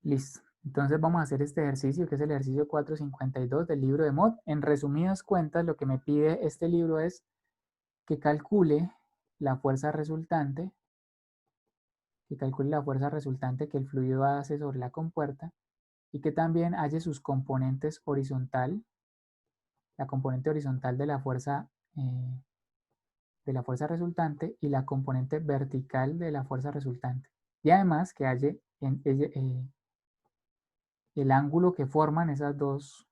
Listo. Entonces vamos a hacer este ejercicio, que es el ejercicio 452 del libro de Mott. En resumidas cuentas, lo que me pide este libro es que calcule la fuerza resultante, que el fluido hace sobre la compuerta y que también halle sus componentes horizontal, la componente horizontal de la fuerza resultante y la componente vertical de la fuerza resultante. Y además que halle el ángulo que forman esos dos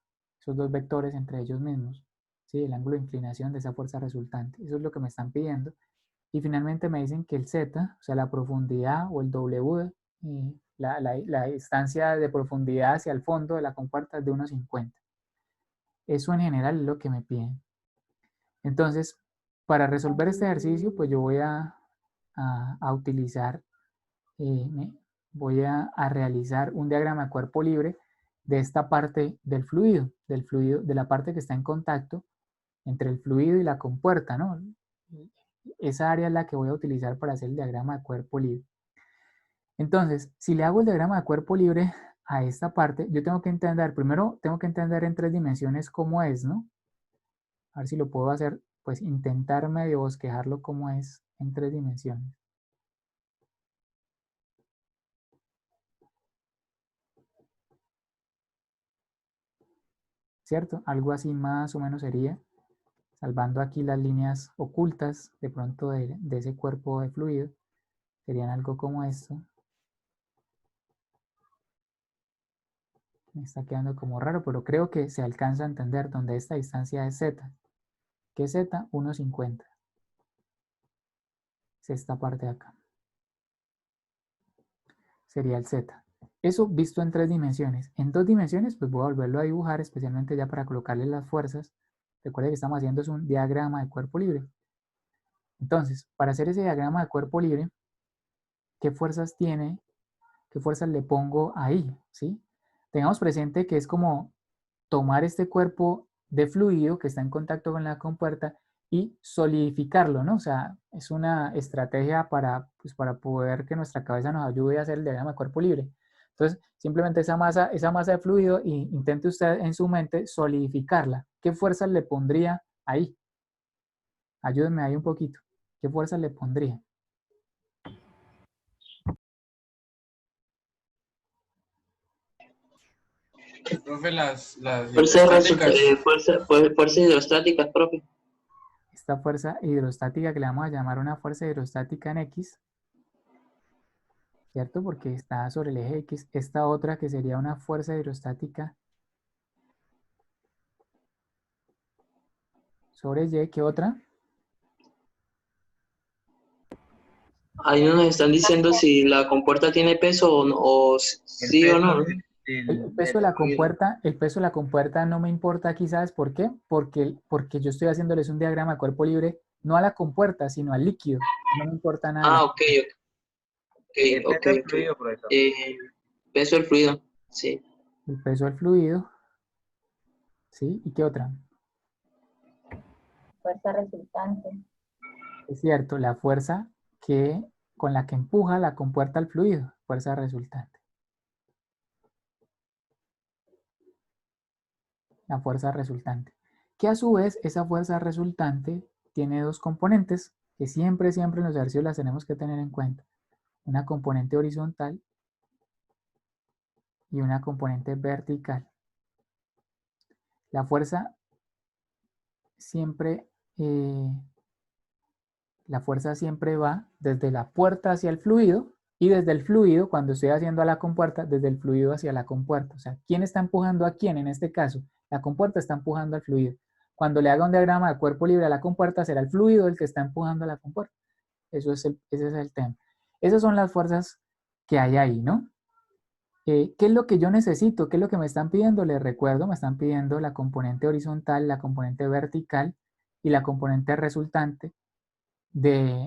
vectores entre ellos mismos, ¿sí? El ángulo de inclinación de esa fuerza resultante. Eso es lo que me están pidiendo. Y finalmente me dicen que el Z, o sea, la profundidad o el W, la distancia de profundidad hacia el fondo de la compuerta es de 1,50. Eso en general es lo que me piden. Entonces, para resolver este ejercicio, pues yo voy a utilizar, voy a realizar un diagrama de cuerpo libre de esta parte del fluido, de la parte que está en contacto entre el fluido y la compuerta, ¿no? Esa área es la que voy a utilizar para hacer el diagrama de cuerpo libre. Entonces, si le hago el diagrama de cuerpo libre a esta parte, yo tengo que entender, primero tengo que entender en 3 dimensiones cómo es, ¿no? A ver si lo puedo hacer, pues intentar medio bosquejarlo como es en 3 dimensiones. ¿Cierto? Algo así más o menos sería, salvando aquí las líneas ocultas de pronto de ese cuerpo de fluido, serían algo como esto. Me está quedando como raro, pero creo que se alcanza a entender donde esta distancia es z. ¿Qué es z? 1,50. Es esta parte de acá. Sería el z. Eso visto en 3 dimensiones. En 2 dimensiones, pues voy a volverlo a dibujar, especialmente ya para colocarle las fuerzas. Recuerden que estamos haciendo es un diagrama de cuerpo libre. Entonces, para hacer ese diagrama de cuerpo libre, ¿qué fuerzas tiene? ¿Qué fuerzas le pongo ahí? ¿Sí? Tengamos presente que es como tomar este cuerpo de fluido que está en contacto con la compuerta y solidificarlo, ¿no? O sea, es una estrategia pues, para poder que nuestra cabeza nos ayude a hacer el diagrama de cuerpo libre. Entonces, simplemente esa masa de fluido, intente usted en su mente solidificarla. ¿Qué fuerzas le pondría ahí? Ayúdenme ahí un poquito. ¿Qué fuerzas le pondría? Profe, las Fuerzas hidrostáticas, profe. Esta fuerza hidrostática que le vamos a llamar una fuerza hidrostática en X, ¿cierto? Porque está sobre el eje X. Esta otra que sería una fuerza hidrostática sobre Y, ¿qué otra? Ahí no nos están diciendo si la compuerta tiene peso o sí o no, ¿no? El peso de la compuerta no me importa aquí, ¿sabes por qué? Porque yo estoy haciéndoles un diagrama de cuerpo libre, no a la compuerta, sino al líquido. No me importa nada de la Ok, ok. Peso del fluido, sí. el peso del fluido, ¿sí? ¿Y qué otra? Fuerza resultante. Es cierto, la fuerza con la que empuja la compuerta al fluido, fuerza resultante. La fuerza resultante. Que a su vez, esa fuerza resultante tiene 2 componentes que siempre en los ejercicios las tenemos que tener en cuenta. Una componente horizontal y una componente vertical. La fuerza siempre, va desde la puerta hacia el fluido y desde el fluido, cuando estoy haciendo a la compuerta, desde el fluido hacia la compuerta. O sea, ¿quién está empujando a quién en este caso? La compuerta está empujando al fluido. Cuando le haga un diagrama de cuerpo libre a la compuerta, será el fluido el que está empujando a la compuerta. Ese es el tema. Esas son las fuerzas que hay ahí, ¿no? ¿Qué es lo que yo necesito? ¿Qué es lo que me están pidiendo? Les recuerdo, me están pidiendo la componente horizontal, la componente vertical y la componente resultante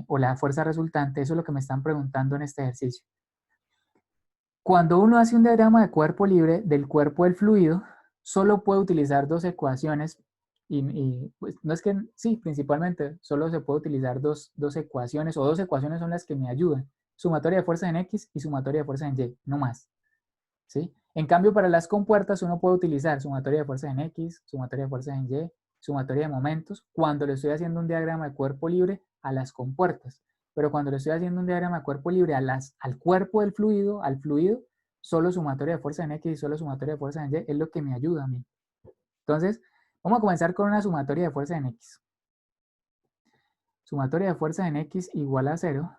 o la fuerza resultante. Eso es lo que me están preguntando en este ejercicio. Cuando uno hace un diagrama de cuerpo libre del cuerpo del fluido, solo puede utilizar 2 ecuaciones y pues, no es que, sí, principalmente solo se puede utilizar dos ecuaciones, o 2 ecuaciones son las que me ayudan. Sumatoria de fuerzas en X y sumatoria de fuerzas en Y, no más. ¿sí? En cambio, para las compuertas uno puede utilizar sumatoria de fuerzas en X, sumatoria de fuerzas en Y, sumatoria de momentos, cuando le estoy haciendo un diagrama de cuerpo libre a las compuertas. Pero cuando le estoy haciendo un diagrama de cuerpo libre al cuerpo del fluido, al fluido, solo sumatoria de fuerzas en X y solo sumatoria de fuerzas en Y es lo que me ayuda a mí. Entonces, vamos a comenzar con una sumatoria de fuerzas en X. Sumatoria de fuerzas en X igual a 0,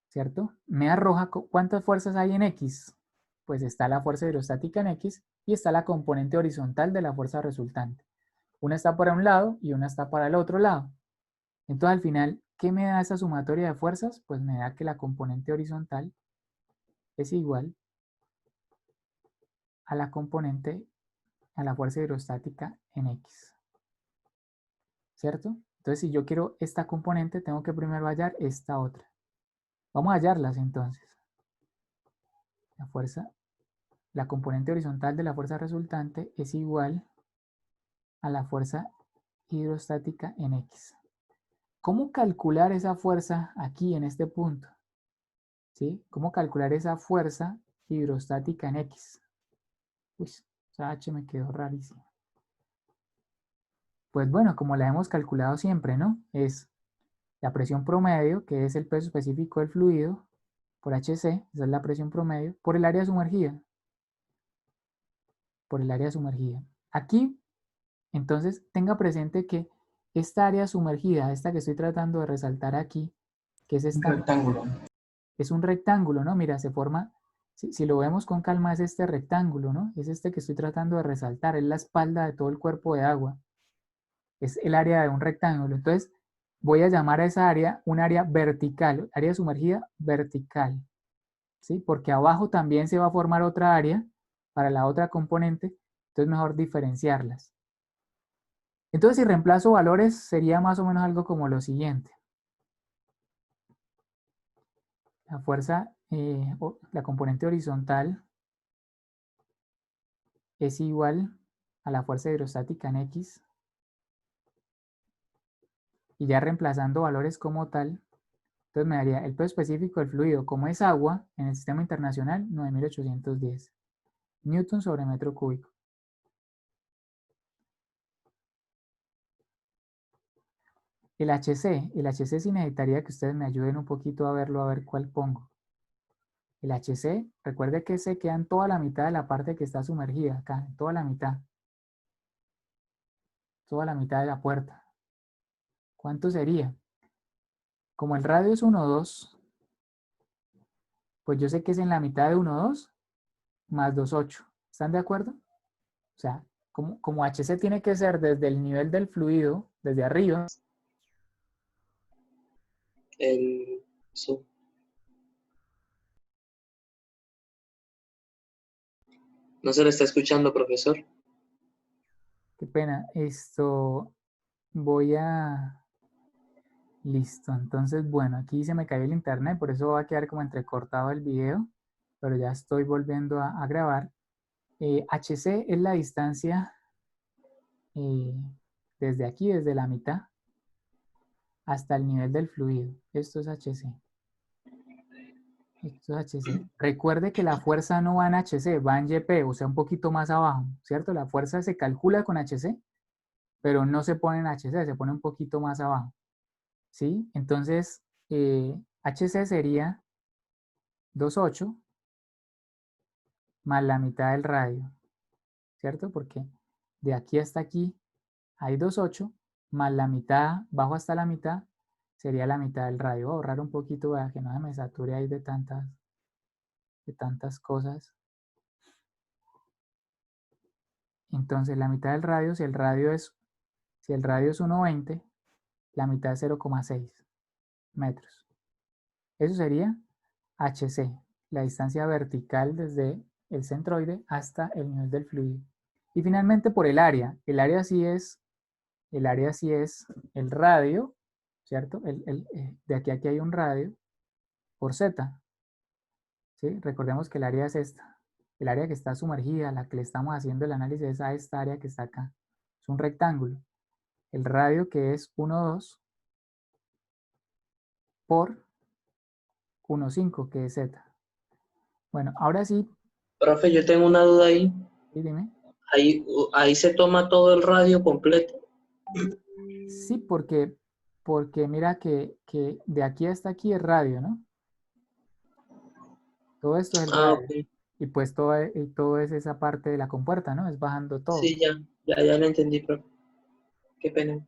¿cierto? Me arroja cuántas fuerzas hay en X. Pues está la fuerza hidrostática en X y está la componente horizontal de la fuerza resultante. Una está para un lado y una está para el otro lado. Entonces al final, ¿qué me da esa sumatoria de fuerzas? Pues me da que la componente horizontal es igual a la componente, a la fuerza hidrostática en X. ¿Cierto? Entonces si yo quiero esta componente, tengo que primero hallar esta otra. Vamos a hallarlas entonces. La componente horizontal de la fuerza resultante es igual a la fuerza hidrostática en X. ¿Cómo calcular esa fuerza aquí en este punto? ¿Sí? ¿Cómo calcular esa fuerza hidrostática en X? Uy, esa H me quedó rarísima. Pues bueno, como la hemos calculado siempre, ¿no? Es la presión promedio, que es el peso específico del fluido, por HC, esa es la presión promedio, por el área sumergida. Por el área sumergida. Aquí, entonces, tenga presente que esta área sumergida, esta que estoy tratando de resaltar aquí, que es esta, Un rectángulo. es un rectángulo, ¿no? Mira, se forma, si lo vemos con calma, es este rectángulo, ¿no? Es este que estoy tratando de resaltar, es la espalda de todo el cuerpo de agua. Es el área de un rectángulo. Entonces, voy a llamar a esa área un área vertical, área sumergida vertical, ¿sí? Porque abajo también se va a formar otra área para la otra componente, entonces mejor diferenciarlas. Entonces, si reemplazo valores, sería más o menos algo como lo siguiente. La fuerza, la componente horizontal es igual a la fuerza hidrostática en X. Y ya reemplazando valores como tal, entonces me daría el peso específico del fluido, como es agua, en el sistema internacional, 9.810 newton sobre metro cúbico. El HC sí necesitaría que ustedes me ayuden un poquito a verlo, a ver cuál pongo. El HC, recuerde que se queda en toda la mitad de la parte que está sumergida, acá, en toda la mitad de la puerta. ¿Cuánto sería? Como el radio es 1,2, pues yo sé que es en la mitad de 1,2 más 2,8. ¿Están de acuerdo? O sea, como HC tiene que ser desde el nivel del fluido, desde arriba. Eso. ¿No se le está escuchando, profesor? Qué pena, esto voy a... Listo, entonces bueno, aquí se me cayó el internet, por eso va a quedar como entrecortado el video, pero ya estoy volviendo a grabar. HC es la distancia eh, desde aquí, desde la mitad, hasta el nivel del fluido. Esto es HC. Esto es HC. Recuerde que la fuerza no va en HC, va en YP, o sea, un poquito más abajo, ¿cierto? La fuerza se calcula con HC, pero no se pone en HC, se pone un poquito más abajo, ¿sí? Entonces, HC sería 2,8 más la mitad del radio, ¿cierto? Porque de aquí hasta aquí hay 2,8 más la mitad, bajo hasta la mitad, sería la mitad del radio. Voy a ahorrar un poquito para que no se me sature ahí de tantas cosas. Entonces la mitad del radio, si el radio es 1,20, la mitad es 0,6 metros. Eso sería HC, la distancia vertical desde el centroide hasta el nivel del fluido. Y finalmente por el área sí es el radio, ¿cierto? De aquí a aquí hay un radio por Z, ¿sí? Recordemos que el área es esta, el área que está sumergida, la que le estamos haciendo el análisis es a esta área que está acá. Es un rectángulo. El radio que es 1,2 por 1,5 que es Z. Bueno, ahora sí, Profe, yo tengo una duda ahí. sí, dime. Ahí se toma todo el radio completo. Sí, porque mira que de aquí hasta aquí es radio, ¿no? Todo esto es el Ah, radio. ok. Y pues todo es esa parte de la compuerta, ¿no? Es bajando todo. Sí, ya lo entendí, profe. Qué pena.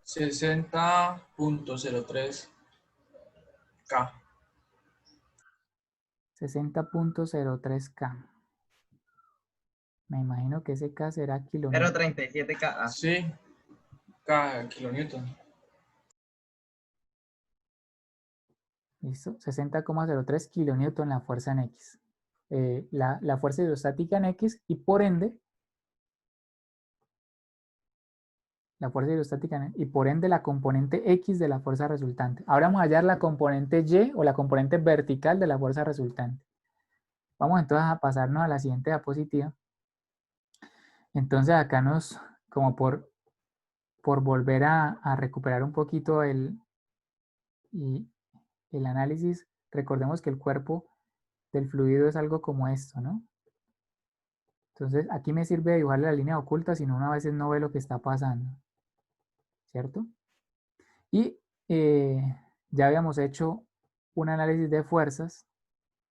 60.03 K. 60.03K. Me imagino que ese K será kilonewton. 0.37 K. Sí, K kilonewton. ¿Listo? 60,03 kilonewton la fuerza en X. La fuerza hidrostática en X y por ende, la componente X de la fuerza resultante. Ahora vamos a hallar la componente Y o la componente vertical de la fuerza resultante. Vamos entonces a pasarnos a la siguiente diapositiva. Entonces acá como por volver a recuperar un poquito el análisis, recordemos que el cuerpo del fluido es algo como esto, ¿no? Entonces aquí me sirve dibujarle la línea oculta, si no uno a veces no ve lo que está pasando, ¿cierto? Y ya habíamos hecho un análisis de fuerzas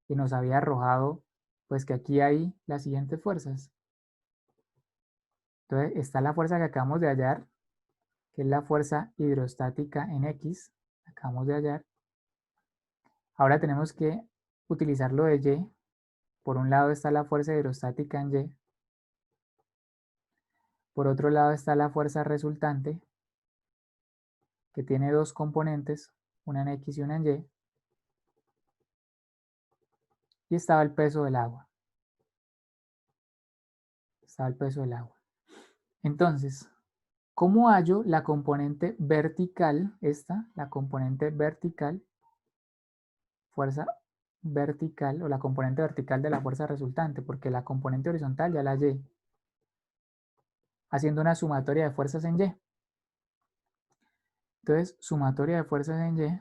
y nos había arrojado pues que aquí hay las siguientes fuerzas. Entonces está la fuerza que acabamos de hallar, que es la fuerza hidrostática en X, acabamos de hallar. Ahora tenemos que utilizar lo de Y. Por un lado está la fuerza hidrostática en Y. Por otro lado está la fuerza resultante, que tiene dos componentes, una en X y una en Y. Y estaba el peso del agua. Estaba el peso del agua. Entonces, ¿cómo hallo la componente vertical? La componente vertical, fuerza vertical o la componente vertical de la fuerza resultante, porque la componente horizontal ya la hallé, haciendo una sumatoria de fuerzas en Y. Entonces, sumatoria de fuerzas en Y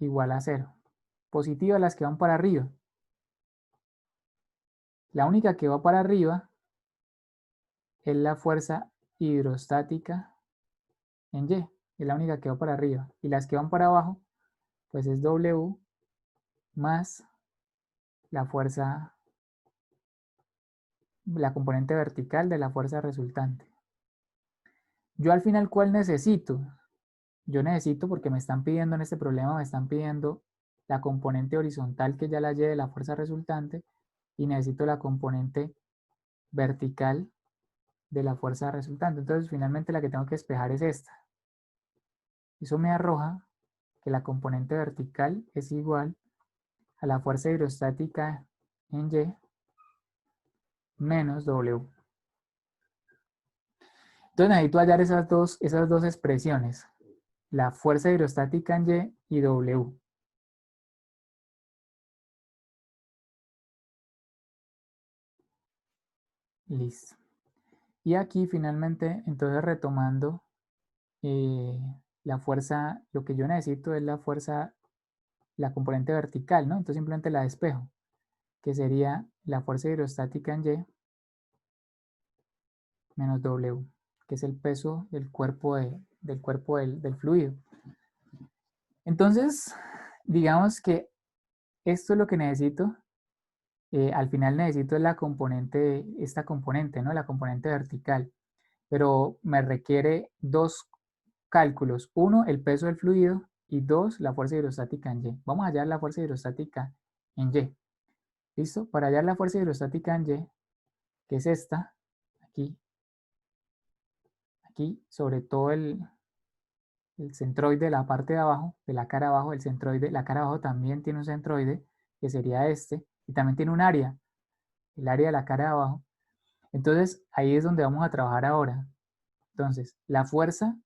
igual a 0. Positivas las que van para arriba. La única que va para arriba es la fuerza hidrostática en Y. Es la única que va para arriba. Y las que van para abajo, pues es W más la fuerza, la componente vertical de la fuerza resultante. Yo al final, ¿cuál necesito? Yo necesito, porque me están pidiendo en este problema, me están pidiendo la componente horizontal que ya la hallé de la fuerza resultante y necesito la componente vertical de la fuerza resultante. Entonces, finalmente la que tengo que despejar es esta. Eso me arroja que la componente vertical es igual a la fuerza hidrostática en Y menos W. Entonces necesito hallar esas dos expresiones, la fuerza hidrostática en Y W. Listo. Y aquí finalmente, entonces retomando, la fuerza, lo que yo necesito es la fuerza, la componente vertical, ¿no? Entonces simplemente la despejo, que sería la fuerza hidrostática en Y menos W, que es el peso del cuerpo, del fluido. Entonces, digamos que esto es lo que necesito. Al final necesito la componente, esta componente, ¿no? La componente vertical. Pero me requiere dos cálculos. Uno, el peso del fluido y dos, la fuerza hidrostática en Y. Vamos a hallar la fuerza hidrostática en Y. ¿Listo? Para hallar la fuerza hidrostática en Y, que es esta, aquí sobre todo el centroide, la parte de abajo, de la cara abajo del centroide. La cara abajo también tiene un centroide, que sería este, y también tiene un área, el área de la cara de abajo. Entonces, ahí es donde vamos a trabajar ahora. Entonces, la fuerza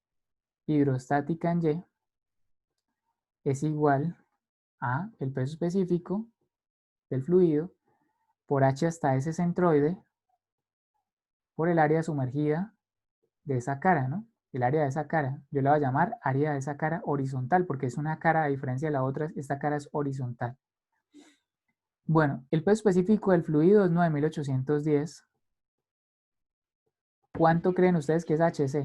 hidrostática en Y es igual a el peso específico del fluido por H hasta ese centroide por el área sumergida de esa cara, ¿no? El área de esa cara. Yo la voy a llamar área de esa cara horizontal porque es una cara, a diferencia de la otra, esta cara es horizontal. Bueno, el peso específico del fluido es 9810. ¿Cuánto creen ustedes que es HC?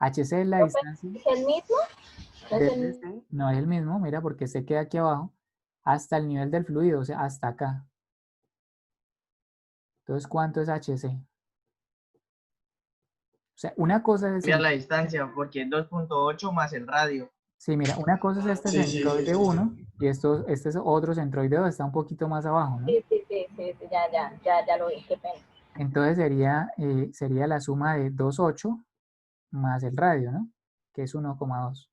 HC es la distancia. ¿Es el mismo? ¿No es Desde el- C, no es el mismo, mira, porque se queda aquí abajo, hasta el nivel del fluido, o sea, hasta acá. Entonces, ¿cuánto es HC? O sea, una cosa es Cambia el... la distancia porque es 2.8 más el radio. Sí, mira, una cosa es este Sí, sí, sí, centroide sí, 1 sí. y este es otro centroide 2, está un poquito más abajo, ¿no? Sí, ya lo vi, qué pena. Entonces sería la suma de 2,8 más el radio, ¿no? Que es 1,2.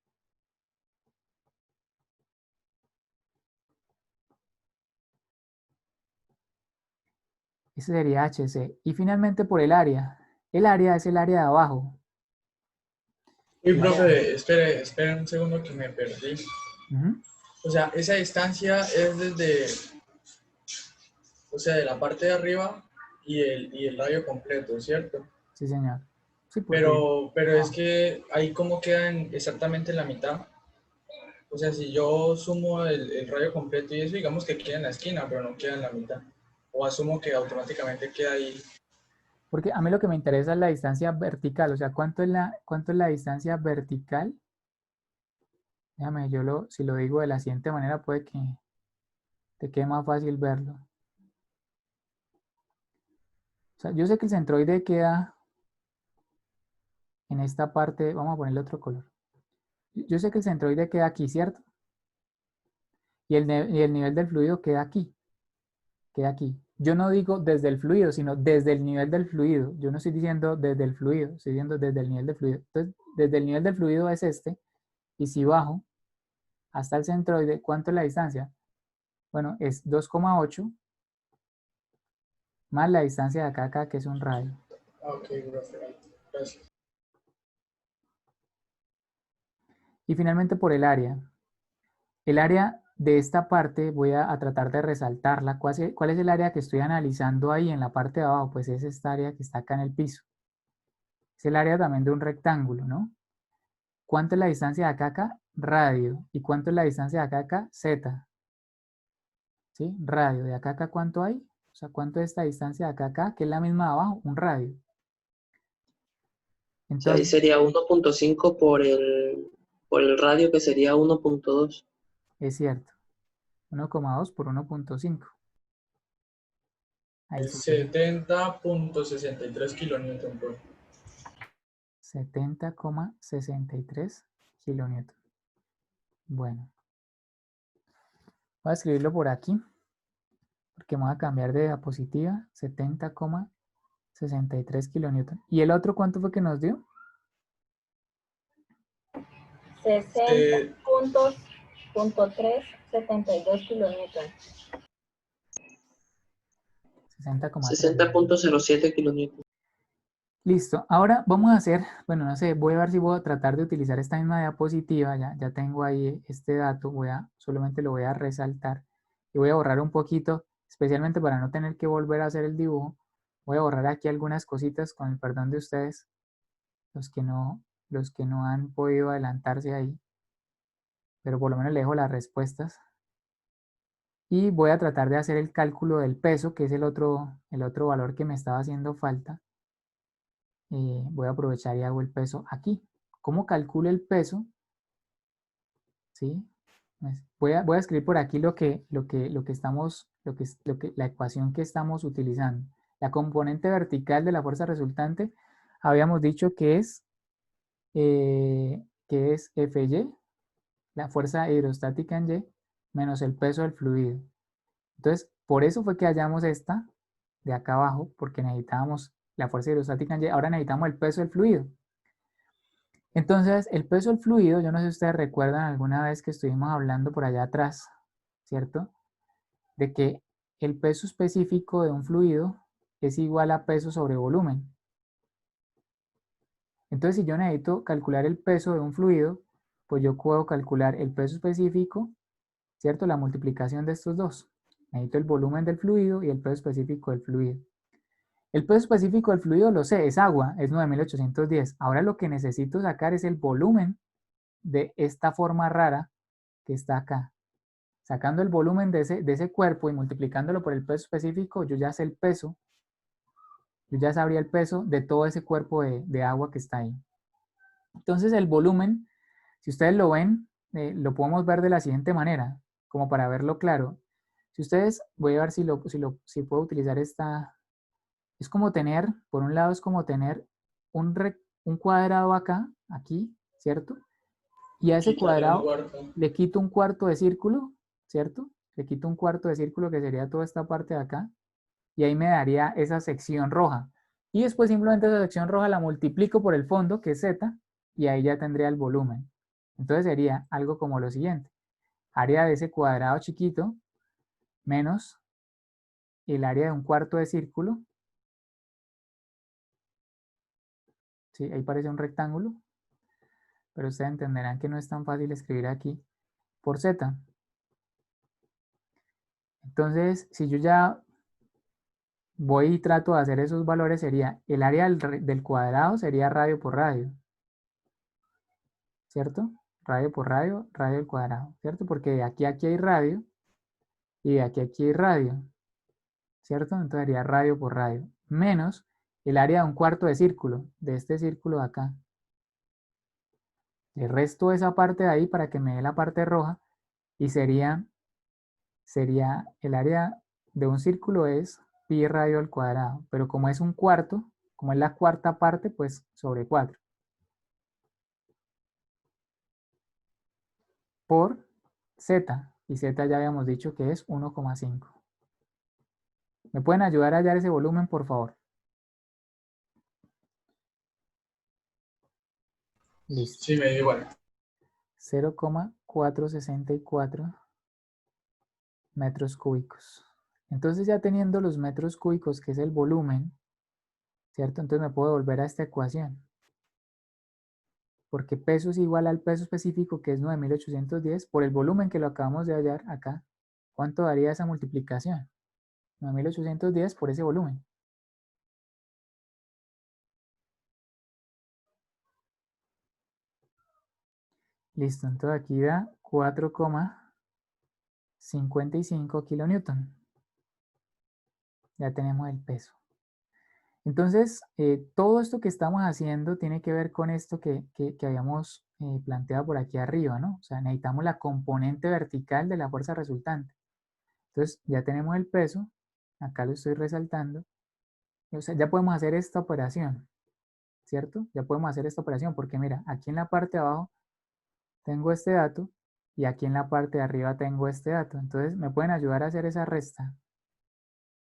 Ese sería HC. Y finalmente por el área. El área es el área de abajo. Uy, El área de abajo. profe, espere un segundo que me perdí. Ujú. O sea, esa distancia es desde, o sea, de la parte de arriba y el radio completo, ¿cierto? Sí, señor. Sí, porque... Pero es que ahí como quedan exactamente en la mitad. O sea, si yo sumo el radio completo y eso, digamos que queda en la esquina, pero no queda en la mitad. O asumo que automáticamente queda ahí. Porque a mí lo que me interesa es la distancia vertical, o sea, cuánto es la distancia vertical? Déjame, si lo digo de la siguiente manera, puede que te quede más fácil verlo. O sea, yo sé que el centroide queda en esta parte, vamos a ponerle otro color. Yo sé que el centroide queda aquí, ¿cierto? Y el nivel del fluido queda aquí, Yo no digo desde el fluido, sino desde el nivel del fluido. Yo no estoy diciendo desde el fluido, estoy diciendo desde el nivel del fluido. Entonces, desde el nivel del fluido es este, y si bajo hasta el centroide, ¿cuánto es la distancia? Bueno, es 2,8 más la distancia de acá a acá, que es un radio. Ok, profe, gracias. Y finalmente por el área. El área de esta parte voy a tratar de resaltarla. ¿Cuál es el área que estoy analizando ahí en la parte de abajo? Pues es esta área que está acá en el piso. Es el área también de un rectángulo, ¿no? ¿Cuánto es la distancia de acá a acá? Radio. ¿Y cuánto es la distancia de acá a acá? Z. ¿Sí? Radio. ¿De acá a acá cuánto hay? O sea, ¿cuánto es esta distancia de acá a acá? Que es la misma de abajo, un radio. O sea, ahí Entonces, sería 1.5 por el radio, que sería 1.2. es cierto. 1,2 por 1,5. Ahí Es sería 70.63 kilonewton, profe. 70,63 kilonewton. Bueno, voy a escribirlo por aquí, porque vamos a cambiar de diapositiva. 70,63 kilonewton. ¿Y el otro cuánto fue que nos dio? 60.372 kilonewton. 60,3. 60.07 kilonewton. Listo. Ahora vamos a hacer, bueno, no sé, voy a ver si voy a tratar de utilizar esta misma diapositiva. Ya tengo ahí este dato. Solamente lo voy a resaltar y voy a borrar un poquito, especialmente para no tener que volver a hacer el dibujo. Voy a borrar aquí algunas cositas con el perdón de ustedes, los que no han podido adelantarse ahí, pero por lo menos le dejo las respuestas. Y voy a tratar de hacer el cálculo del peso, que es el otro valor que me estaba haciendo falta. Voy a aprovechar y hago el peso aquí. ¿Cómo calculo el peso? ¿Sí? Voy a escribir por aquí la ecuación que estamos utilizando. La componente vertical de la fuerza resultante, habíamos dicho que es Fy, la fuerza hidrostática en Y, menos el peso del fluido. Entonces, por eso fue que hallamos esta de acá abajo, porque necesitábamos la fuerza hidrostática en Y, ahora necesitamos el peso del fluido. Entonces, el peso del fluido, yo no sé si ustedes recuerdan alguna vez que estuvimos hablando por allá atrás, ¿cierto? De que el peso específico de un fluido es igual a peso sobre volumen. Entonces, si yo necesito calcular el peso de un fluido, pues yo puedo calcular el peso específico, ¿cierto? La multiplicación de estos dos. Necesito el volumen del fluido y el peso específico del fluido. El peso específico del fluido lo sé, es agua, es 9810. Ahora lo que necesito sacar es el volumen de esta forma rara que está acá, Sacando el volumen de ese cuerpo y multiplicándolo por el peso específico, yo ya sé el peso, yo ya sabría el peso de todo ese cuerpo de agua que está ahí. Entonces el volumen, si ustedes lo ven, lo podemos ver de la siguiente manera, como para verlo claro. Si ustedes, voy a ver si puedo utilizar esta, es como tener, por un lado es como tener un cuadrado acá, aquí, ¿cierto? Y a ese cuadrado le quito un cuarto de círculo, ¿cierto? Le quito un cuarto de círculo que sería toda esta parte de acá, y ahí me daría esa sección roja. Y después simplemente esa sección roja la multiplico por el fondo, que es Z, y ahí ya tendría el volumen. Entonces sería algo como lo siguiente. Área de ese cuadrado chiquito menos el área de un cuarto de círculo. Sí, ahí parece un rectángulo, pero ustedes entenderán que no es tan fácil escribir aquí, por Z. Entonces, si yo ya voy y trato de hacer esos valores, sería el área del cuadrado sería radio por radio, ¿cierto? Radio por radio, radio al cuadrado, ¿cierto? Porque de aquí a aquí hay radio y de aquí a aquí hay radio, ¿cierto? Entonces sería radio por radio, menos el área de un cuarto de círculo, de este círculo de acá. Le resto esa parte de ahí para que me dé la parte roja y sería el área de un círculo es pi radio al cuadrado, pero como es un cuarto, como es la cuarta parte, pues sobre 4. Por Z, y Z ya habíamos dicho que es 1,5. ¿Me pueden ayudar a hallar ese volumen, por favor? Listo. Sí, me dio igual. 0,464 metros cúbicos. Entonces ya teniendo los metros cúbicos, que es el volumen, ¿cierto? Entonces me puedo volver a esta ecuación. Porque peso es igual al peso específico, que es 9.810, por el volumen que lo acabamos de hallar acá. ¿Cuánto daría esa multiplicación? 9.810 por ese volumen. Listo, entonces aquí da 4,55 kilonewton. Ya tenemos el peso. Entonces, todo esto que estamos haciendo tiene que ver con esto que habíamos planteado por aquí arriba, ¿no? O sea, necesitamos la componente vertical de la fuerza resultante. Entonces, ya tenemos el peso. Acá lo estoy resaltando. O sea, ya podemos hacer esta operación, ¿cierto? Ya podemos hacer esta operación porque mira, aquí en la parte de abajo tengo este dato y aquí en la parte de arriba tengo este dato. Entonces, ¿me pueden ayudar a hacer esa resta?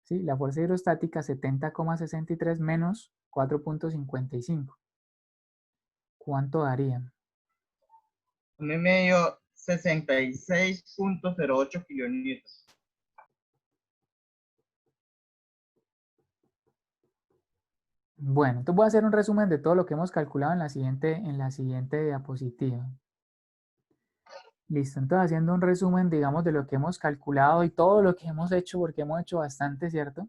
¿Sí? La fuerza hidrostática 70,63 menos 4,55. ¿Cuánto darían? A mí me dio 66.08 kilonewtons. Bueno, entonces voy a hacer un resumen de todo lo que hemos calculado en la siguiente diapositiva. Listo, entonces haciendo un resumen, digamos, de lo que hemos calculado y todo lo que hemos hecho, porque hemos hecho bastante, ¿cierto?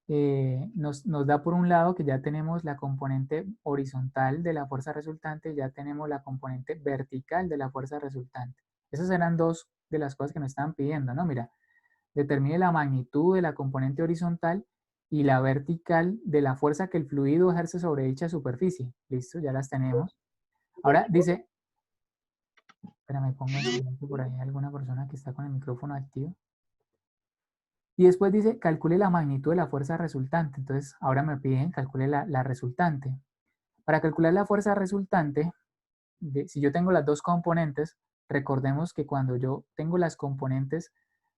Nos da por un lado que ya tenemos la componente horizontal de la fuerza resultante y ya tenemos la componente vertical de la fuerza resultante. Esas eran dos de las cosas que nos estaban pidiendo, ¿no? Mira, determine la magnitud de la componente horizontal y la vertical de la fuerza que el fluido ejerce sobre dicha superficie. Listo, ya las tenemos. Ahora dice, espérame, pongo por ahí alguna persona que está con el micrófono activo. Y después dice, calcule la magnitud de la fuerza resultante. Entonces, ahora me piden, calcule la resultante. Para calcular la fuerza resultante, si yo tengo las dos componentes, recordemos que cuando yo tengo las componentes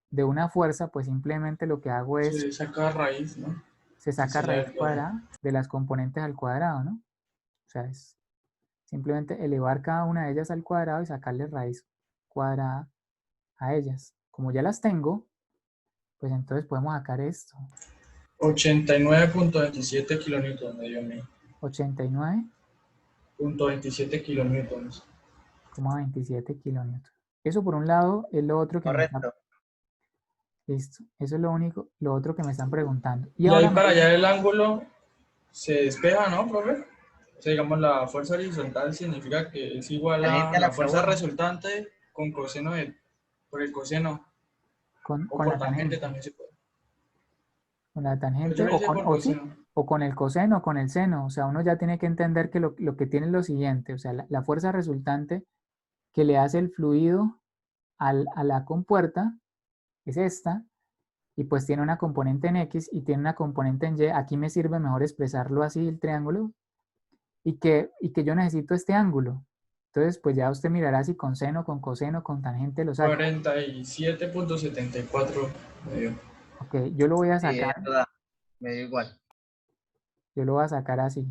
de una fuerza, pues simplemente lo que hago es... Se saca raíz, ¿no? Se saca raíz cuadrada de las componentes al cuadrado, ¿no? O sea, es simplemente elevar cada una de ellas al cuadrado y sacarle raíz cuadrada a ellas. Como ya las tengo, pues entonces podemos sacar esto. 89.27 kilonewtons me dio a mí. 89.27 kilonewtons. 27 kilonewtons. Eso por un lado es lo otro que Correcto. me está... Listo. Eso es lo otro que me están preguntando. Y ahí para allá el ángulo se despeja, ¿no, profe? O sea, digamos, la fuerza horizontal significa que es igual a la fuerza resultante con coseno por el coseno Con O la por tangente tangente. también se puede. Con la Pero tangente yo lo o hice con, por o sí, coseno. o con el coseno o con el seno. O sea, uno ya tiene que entender que lo que tiene es lo siguiente. O sea, la fuerza resultante que le hace el fluido a la compuerta es esta. Y pues tiene una componente en X y tiene una componente en Y. Aquí me sirve mejor expresarlo así, el triángulo. Y que yo necesito este ángulo. Entonces, pues ya usted mirará si con seno, con coseno, con tangente lo saca. 47.74 me dio. Ok, yo lo voy a Sí, sacar. es verdad. Me dio igual. Yo lo voy a sacar así.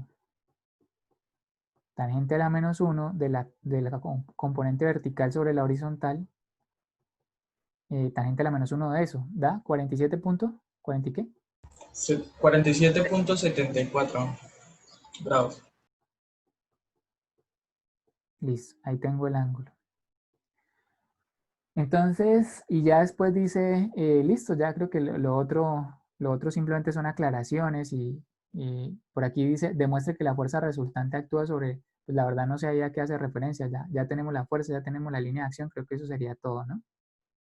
Tangente a la menos 1 de la componente vertical sobre la horizontal. Tangente a la menos 1 de eso. ¿Da? 47 puntos. ¿40 y qué? 47.74 grados. Listo, ahí tengo el ángulo. Entonces, y ya después dice, listo, ya creo que lo otro simplemente son aclaraciones y por aquí dice, demuestre que la fuerza resultante actúa sobre, pues la verdad no sé ahí a qué hace referencia, ya tenemos la fuerza, ya tenemos la línea de acción, creo que eso sería todo, ¿no?